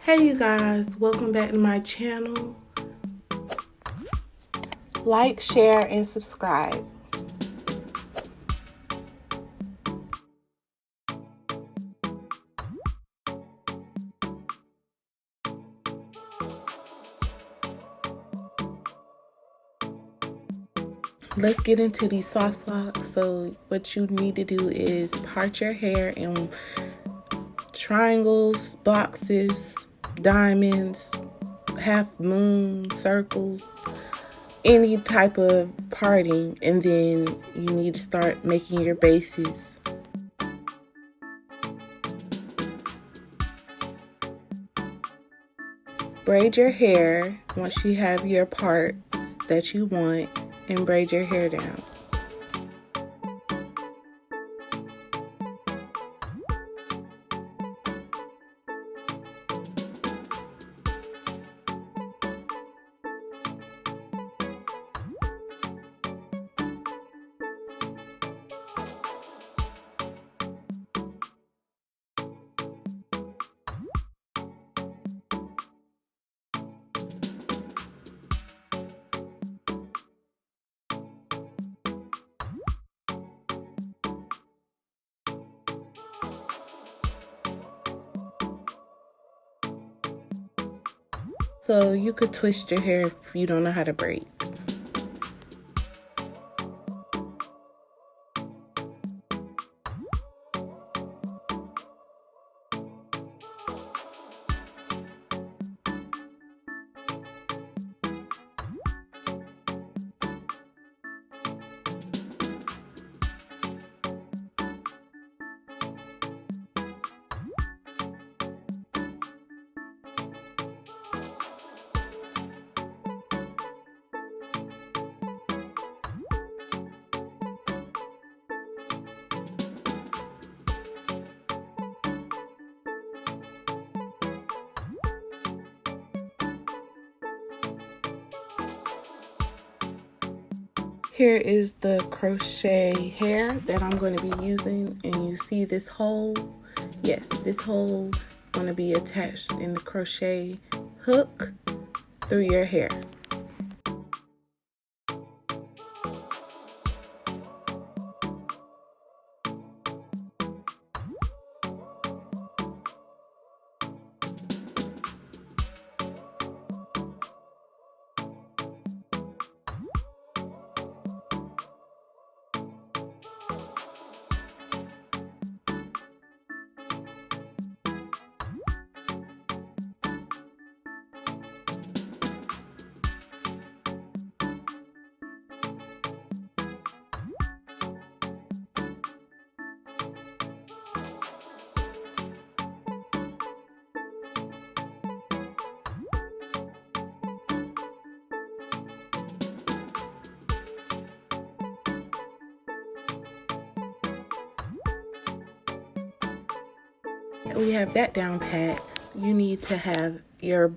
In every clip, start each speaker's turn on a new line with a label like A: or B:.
A: Hey you guys, welcome back to my channel. Like, share, and subscribe. Let's get into these soft locks. So what you need to do is part your hair in triangles, boxes, diamonds, half moon, circles, any type of parting, and then you need to start making your bases. Braid your hair once you have your parts that you want, and braid your hair down. So you could twist your hair if you don't know how to braid. Here is the crochet hair that I'm going to be using, and you see this hole? Yes, this hole is going to be attached in the crochet hook through your hair. We have that down pat. You need to have your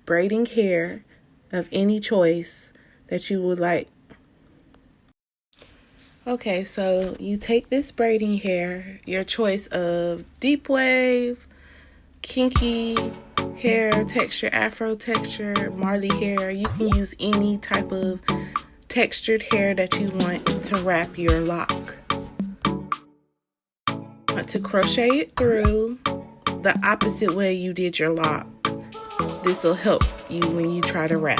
A: braiding hair of any choice that you would like. Okay, so you take this braiding hair, your choice of deep wave, kinky hair texture, afro texture, Marley hair. You can use any type of textured hair that you want to wrap your lock. Want to crochet it through the opposite way you did your lock. This will help you when you try to wrap.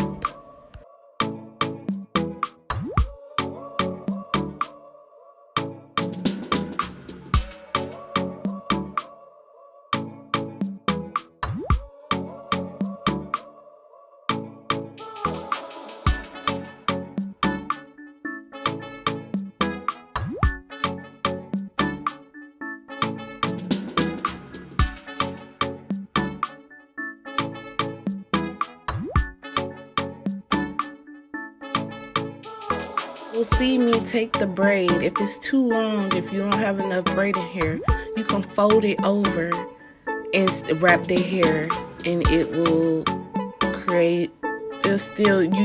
A: You'll see me take the braid. If it's too long, if you don't have enough braiding hair, you can fold it over and wrap the hair, and it will create, you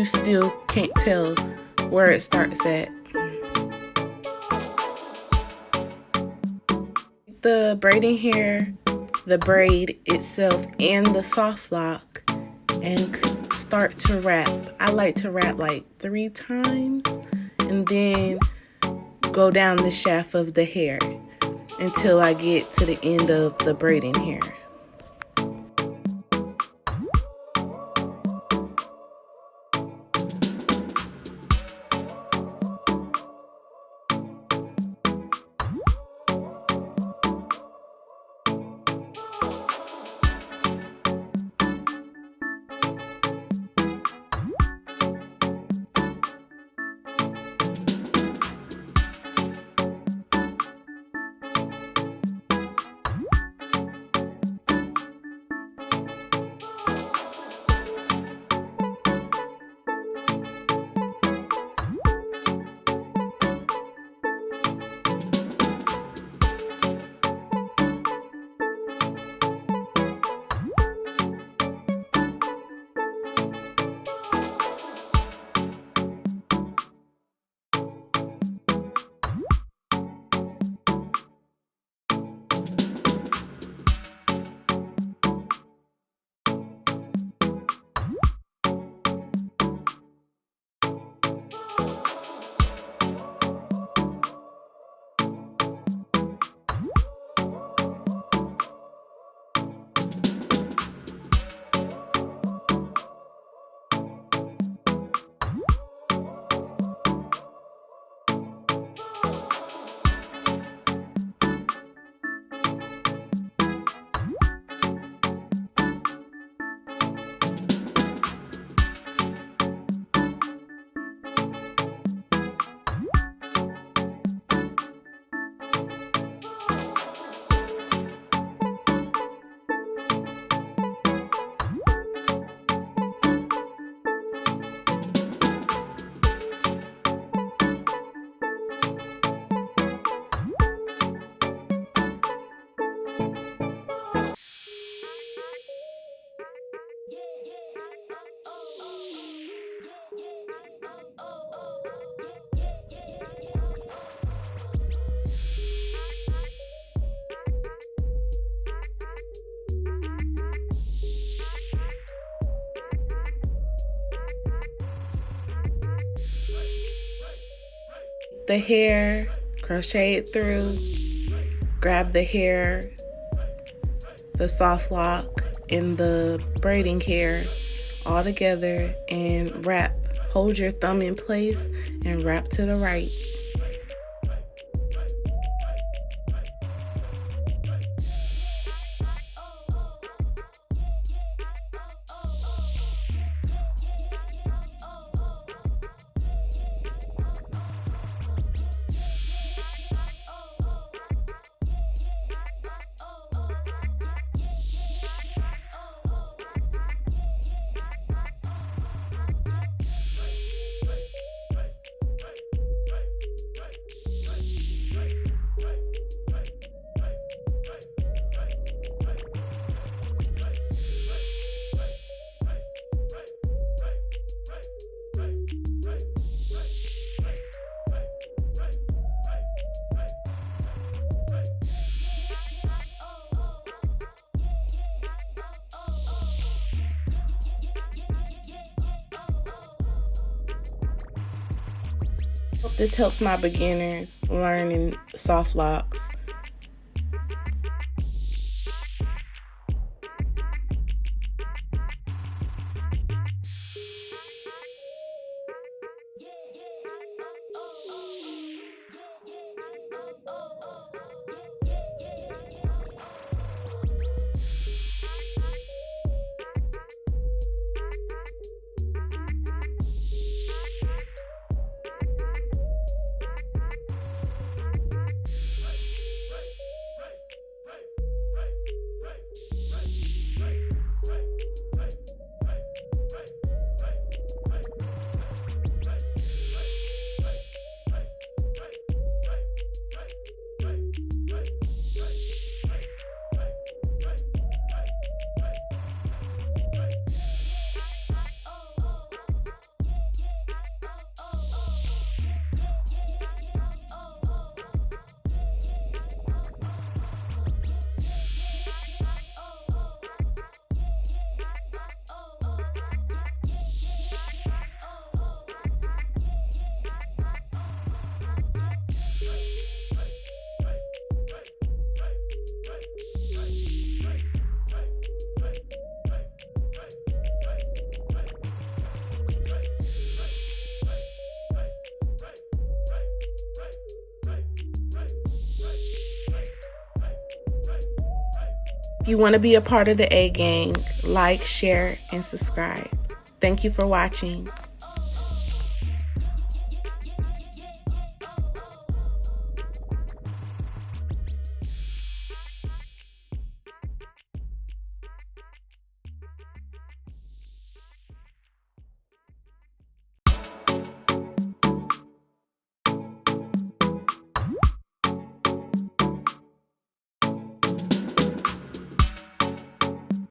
A: still can't tell where it starts at. The braiding hair the braid itself and the soft lock and start to wrap. I like to wrap like 3 times and then go down the shaft of the hair until I get to the end of the braiding hair. The hair, crochet it through, grab the hair, the soft lock, and the braiding hair all together and wrap. Hold your thumb in place and wrap to the right. This helps my beginners learning soft locks. If you want to be a part of the A gang, like, share, and subscribe. Thank you for watching.